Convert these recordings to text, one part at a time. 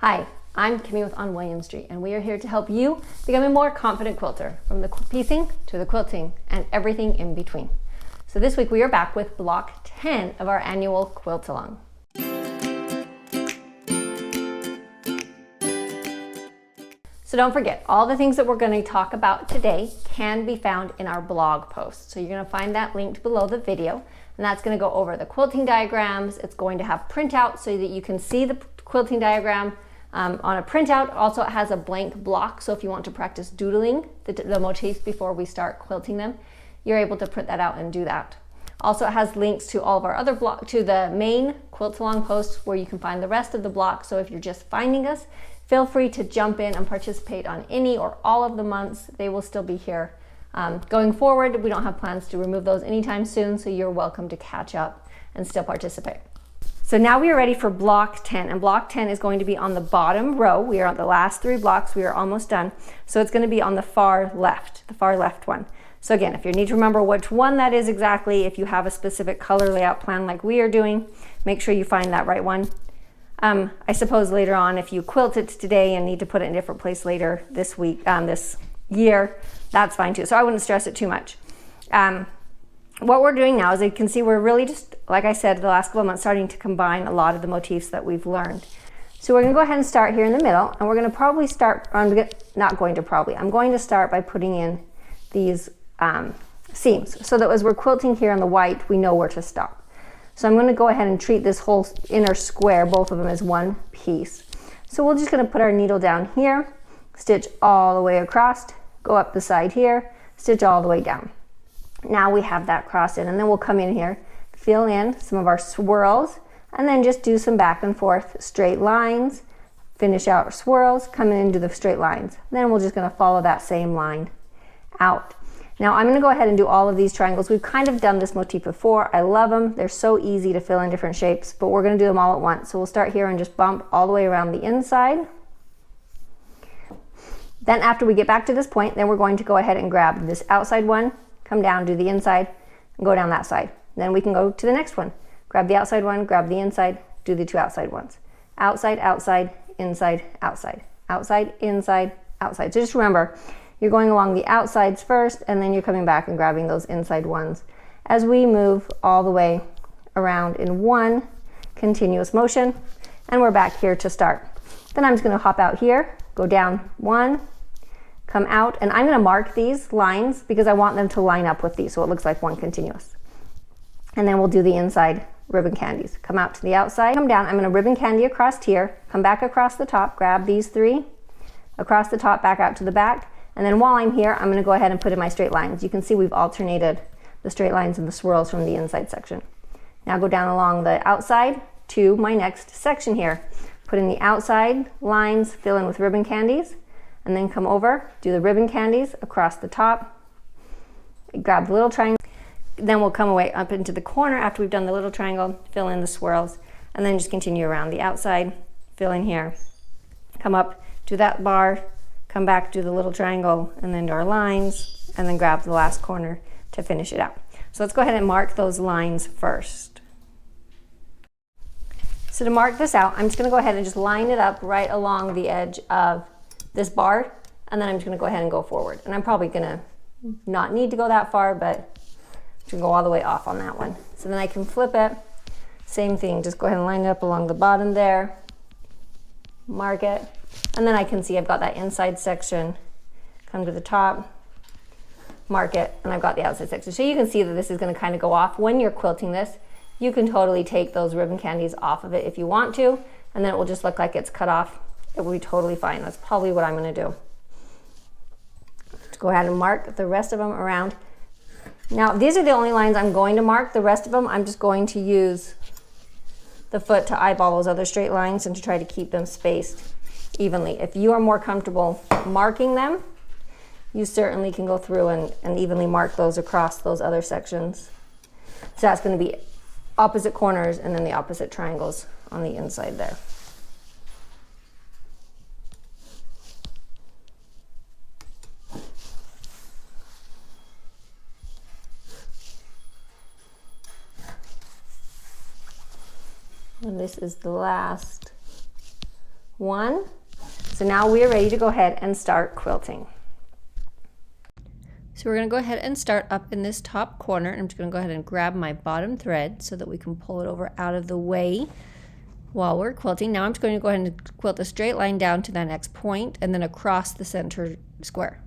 Hi, I'm Kimmy with On William Street, and we are here to help you become a more confident quilter, from the piecing to the quilting and everything in between. So this week we are back with block 10 of our annual quilt along. So don't forget, all the things that we're going to talk about today can be found in our blog post. So you're going to find that linked below the video, and that's going to go over the quilting diagrams. It's going to have printouts so that you can see the quilting diagram on a printout. Also, it has a blank block, so if you want to practice doodling the motifs before we start quilting them, you're able to print that out and do that. Also, it has links to all of our other blocks, to the main quilt along posts where you can find the rest of the blocks. So if you're just finding us, feel free to jump in and participate on any or all of the months. They will still be here. Going forward, we don't have plans to remove those anytime soon, so you're welcome to catch up and still participate. So now we are ready for block 10, and block 10 is going to be on the bottom row. We are on the last 3 blocks. We are almost done. So it's going to be on the far left one. So again, if you need to remember which one that is exactly, if you have a specific color layout plan like we are doing, make sure you find that right one. I suppose later on, if you quilt it today and need to put it in a different place later this week, this year, that's fine too. So I wouldn't stress it too much. What we're doing now is, you can see, we're really just, like I said, the last couple of months, starting to combine a lot of the motifs that we've learned. So we're going to go ahead and start here in the middle, and we're going to probably start, I'm going to start by putting in these seams, so that as we're quilting here on the white, we know where to stop. So I'm going to go ahead and treat this whole inner square, both of them, as one piece. So we're just going to put our needle down here, stitch all the way across, go up the side here, stitch all the way down. Now we have that crossed in, and then we'll come in here, fill in some of our swirls, and then just do some back and forth straight lines, finish out our swirls, come in and do the straight lines. Then we're just going to follow that same line out. Now I'm going to go ahead and do all of these triangles. We've kind of done this motif before. I love them. They're so easy to fill in different shapes, but we're going to do them all at once. So we'll start here and just bump all the way around the inside. Then after we get back to this point, then we're going to go ahead and grab this outside one, come down, do the inside, and go down that side. Then we can go to the next one. Grab the outside one, grab the inside, do the 2 outside ones. Outside, outside, inside, outside. Outside, inside, outside. So just remember, you're going along the outsides first, and then you're coming back and grabbing those inside ones as we move all the way around in one continuous motion. And we're back here to start. Then I'm just going to hop out here, go down 1, come out, and I'm going to mark these lines because I want them to line up with these so it looks like one continuous. And then we'll do the inside ribbon candies. Come out to the outside, come down. I'm going to ribbon candy across here, come back across the top, grab these 3, across the top, back out to the back. And then while I'm here, I'm going to go ahead and put in my straight lines. You can see we've alternated the straight lines and the swirls from the inside section. Now go down along the outside to my next section here. Put in the outside lines, fill in with ribbon candies, and then come over, do the ribbon candies across the top, grab the little triangle. Then we'll come away up into the corner after we've done the little triangle, fill in the swirls, and then just continue around the outside, fill in here, come up, do that bar, come back, do the little triangle, and then do our lines, and then grab the last corner to finish it out. So let's go ahead and mark those lines first. So to mark this out, I'm just going to go ahead and just line it up right along the edge of this bar, and then I'm just going to go ahead and go forward. And I'm probably going to not need to go that far, but I'm going to go all the way off on that one. So then I can flip it. Same thing, just go ahead and line it up along the bottom there, mark it, and then I can see I've got that inside section, come to the top, mark it, and I've got the outside section. So you can see that this is going to kind of go off. When you're quilting this, you can totally take those ribbon candies off of it if you want to, and then it will just look like it's cut off. It will be totally fine. That's probably what I'm going to do. Let's go ahead and mark the rest of them around. Now, these are the only lines I'm going to mark. The rest of them, I'm just going to use the foot to eyeball those other straight lines and to try to keep them spaced evenly. If you are more comfortable marking them, you certainly can go through and evenly mark those across those other sections. So that's going to be opposite corners and then the opposite triangles on the inside there. And this is the last 1. So now we are ready to go ahead and start quilting. So we're going to go ahead and start up in this top corner. I'm just going to go ahead and grab my bottom thread so that we can pull it over out of the way while we're quilting. Now I'm just going to go ahead and quilt a straight line down to that next point and then across the center square.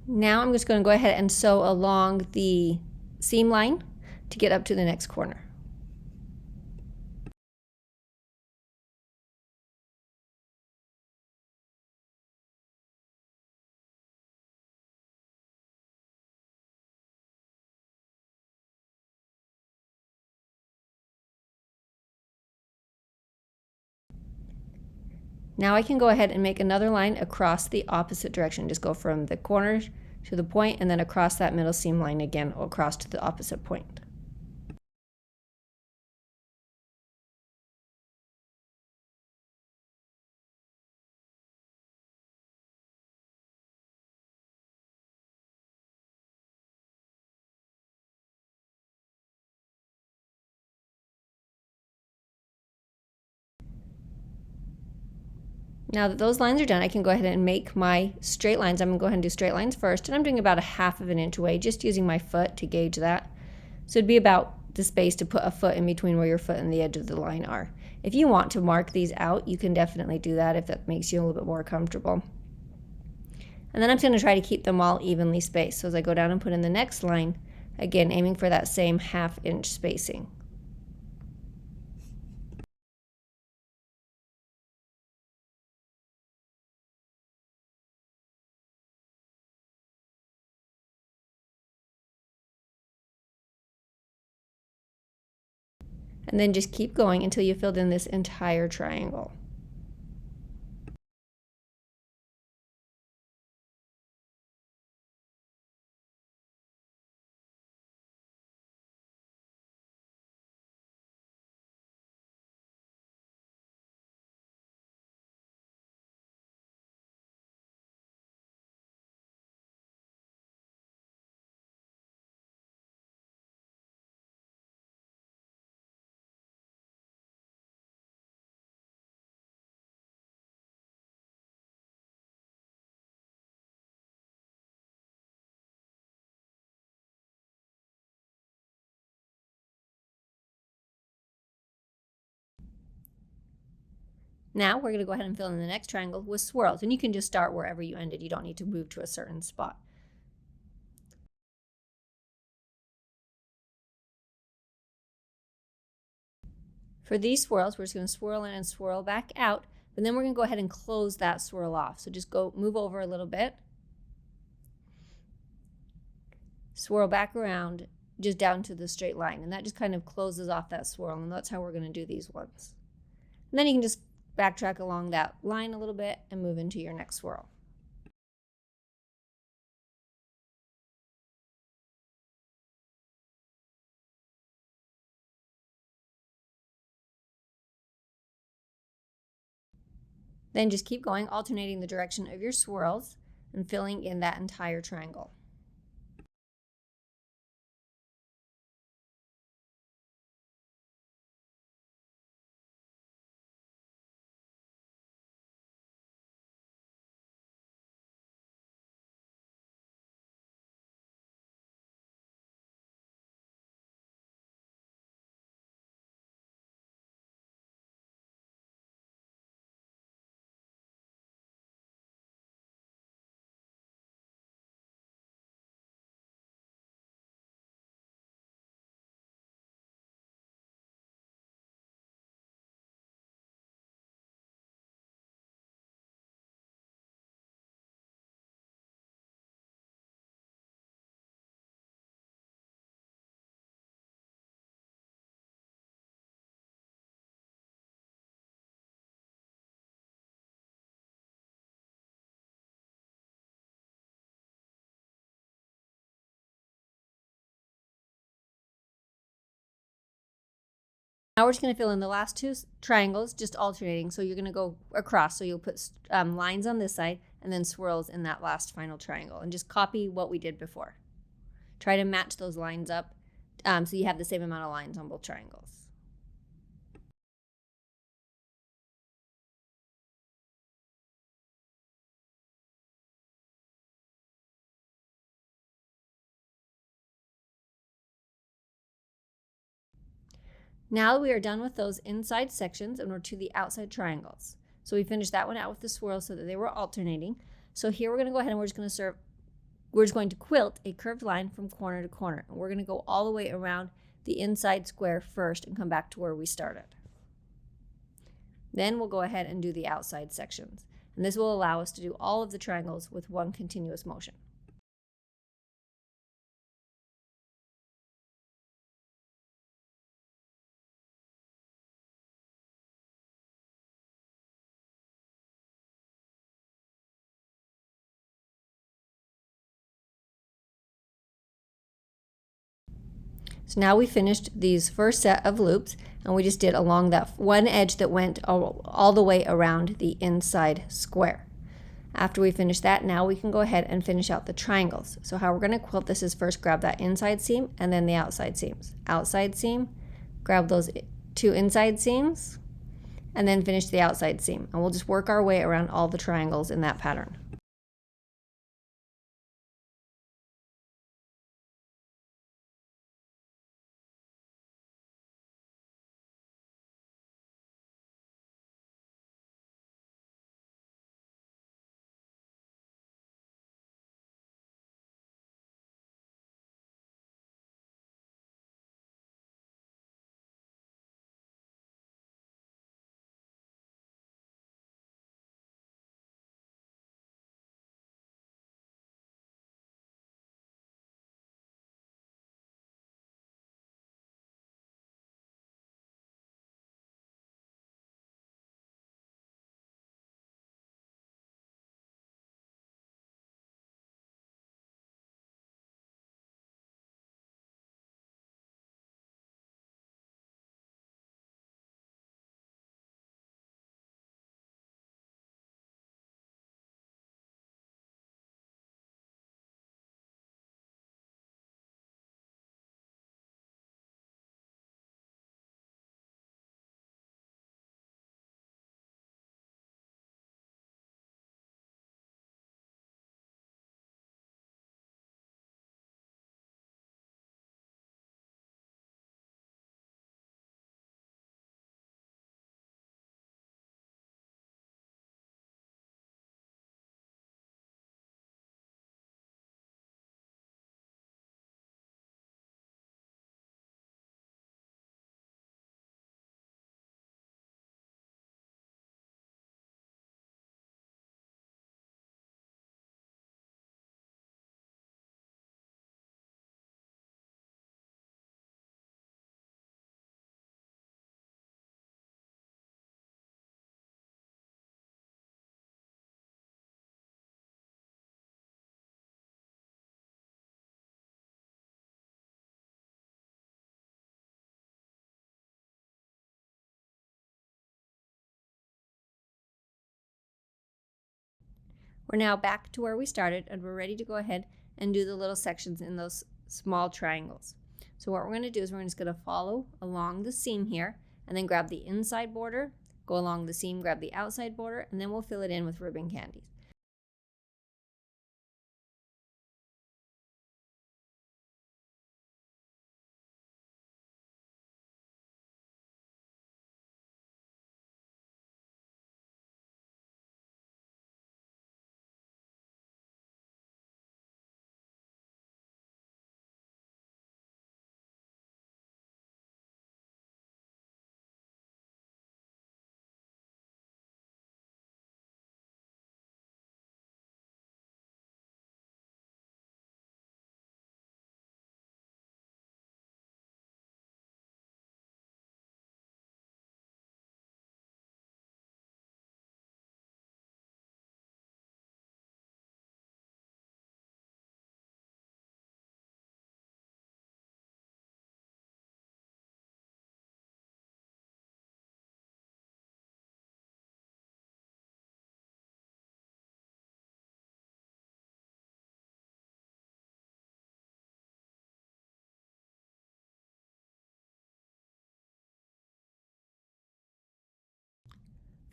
Now I'm just going to go ahead and sew along the seam line to get up to the next corner. Now I can go ahead and make another line across the opposite direction. Just go from the corner to the point and then across that middle seam line again across to the opposite point. Now that those lines are done, I can go ahead and make my straight lines. I'm going to go ahead and do straight lines first, and I'm doing about 1/2 of an inch away, just using my foot to gauge that. So it'd be about the space to put a foot in between where your foot and the edge of the line are. If you want to mark these out, you can definitely do that if that makes you a little bit more comfortable. And then I'm going to try to keep them all evenly spaced. So as I go down and put in the next line, again, aiming for that same 1/2 inch spacing. And then just keep going until you filled in this entire triangle. Now we're going to go ahead and fill in the next triangle with swirls, and you can just start wherever you ended. You don't need to move to a certain spot. For these swirls, we're just going to swirl in and swirl back out, but then we're going to go ahead and close that swirl off. So just move over a little bit, swirl back around just down to the straight line, and that just kind of closes off that swirl, and that's how we're going to do these ones. And then you can just backtrack along that line a little bit and move into your next swirl. Then just keep going, alternating the direction of your swirls and filling in that entire triangle. Now we're just going to fill in the last two triangles, just alternating. So you're going to go across. So you'll put lines on this side and then swirls in that last final triangle. And just copy what we did before. Try to match those lines up so you have the same amount of lines on both triangles. Now we are done with those inside sections and we're to the outside triangles. So we finished that one out with the swirl so that they were alternating. So here we're going to go ahead and we're just going to quilt a curved line from corner to corner. And we're going to go all the way around the inside square first and come back to where we started. Then we'll go ahead and do the outside sections. And this will allow us to do all of the triangles with one continuous motion. So now we finished these first set of loops and we just did along that one edge that went all the way around the inside square. After we finish that, now we can go ahead and finish out the triangles. So how we're going to quilt this is first grab that inside seam and then the outside seams. Outside seam, grab those two inside seams, and then finish the outside seam. And we'll just work our way around all the triangles in that pattern. We're now back to where we started and we're ready to go ahead and do the little sections in those small triangles. So what we're going to do is we're just going to follow along the seam here and then grab the inside border, go along the seam, grab the outside border, and then we'll fill it in with ribbon candies.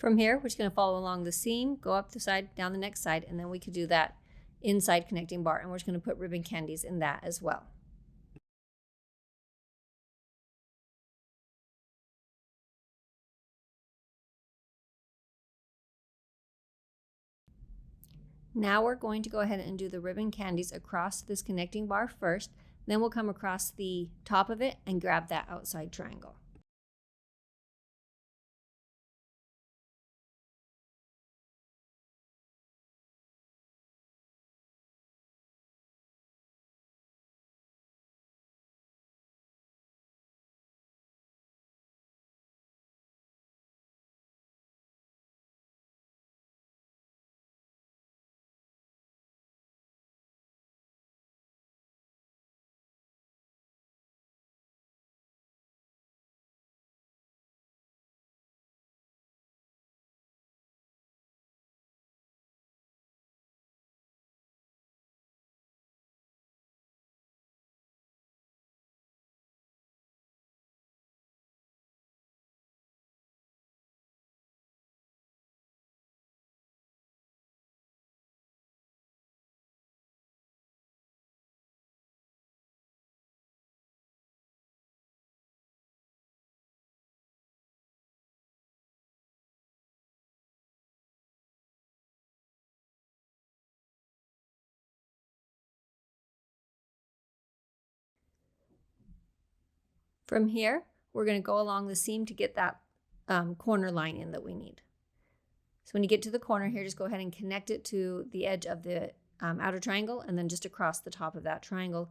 From here, we're just going to follow along the seam, go up the side, down the next side, and then we could do that inside connecting bar, and we're just going to put ribbon candies in that as well. Now we're going to go ahead and do the ribbon candies across this connecting bar first, then we'll come across the top of it and grab that outside triangle. From here, we're going to go along the seam to get that corner line in that we need. So when you get to the corner here, just go ahead and connect it to the edge of the outer triangle, and then just across the top of that triangle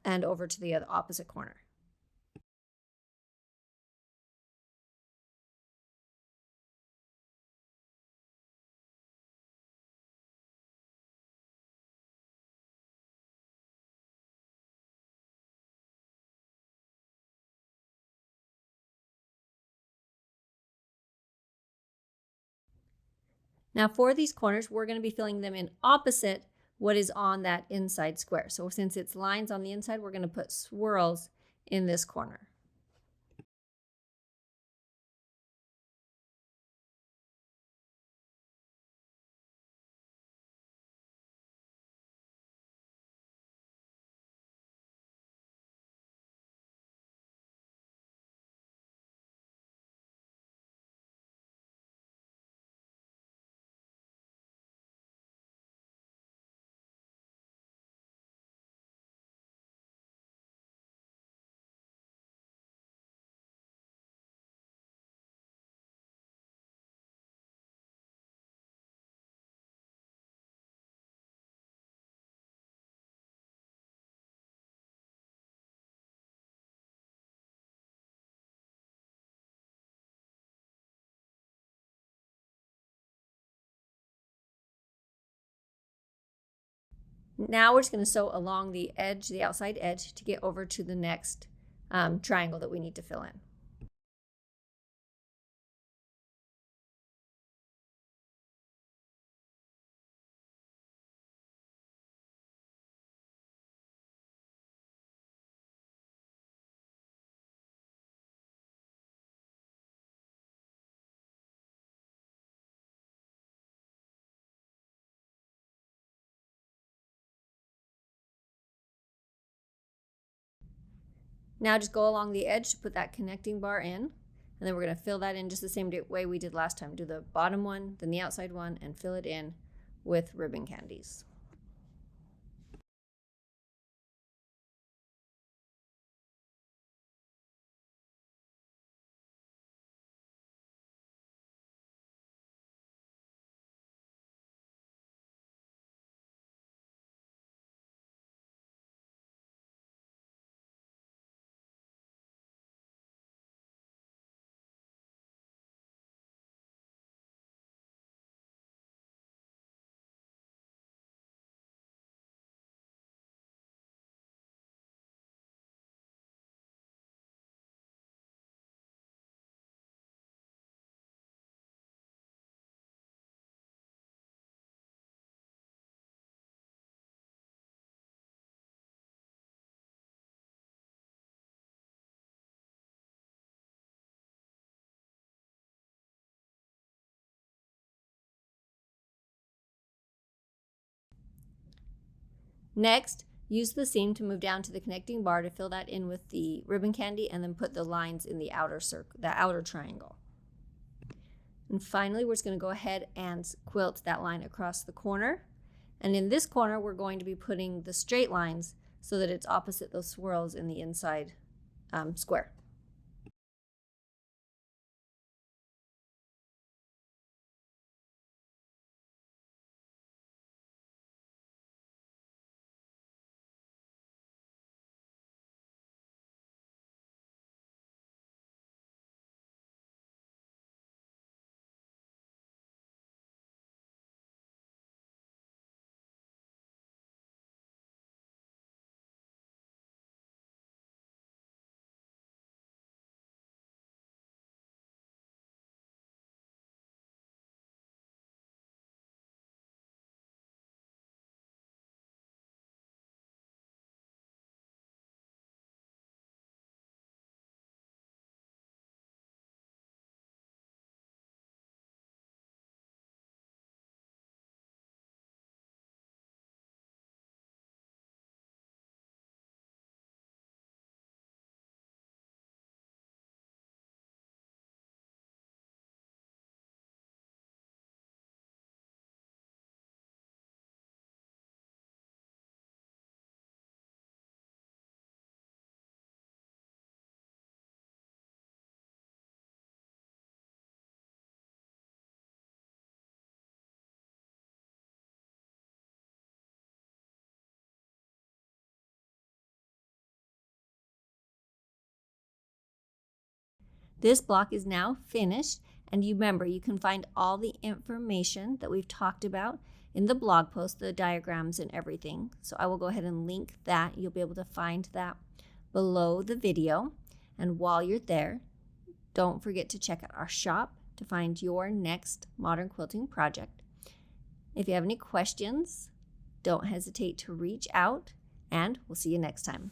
and over to the other opposite corner. Now for these corners, we're going to be filling them in opposite what is on that inside square. So since it's lines on the inside, we're going to put swirls in this corner. Now we're just going to sew along the edge, the outside edge, to get over to the next triangle that we need to fill in. Now just go along the edge to put that connecting bar in, and then we're going to fill that in just the same way we did last time. Do the bottom one, then the outside one, and fill it in with ribbon candies. Next, use the seam to move down to the connecting bar to fill that in with the ribbon candy and then put the lines in the outer circle, the outer triangle. And finally, we're just going to go ahead and quilt that line across the corner. And in this corner, we're going to be putting the straight lines so that it's opposite those swirls in the inside square. This block is now finished, and you remember you can find all the information that we've talked about in the blog post, the diagrams and everything. So I will go ahead and link that. You'll be able to find that below the video. And while you're there, don't forget to check out our shop to find your next modern quilting project. If you have any questions, don't hesitate to reach out, and we'll see you next time.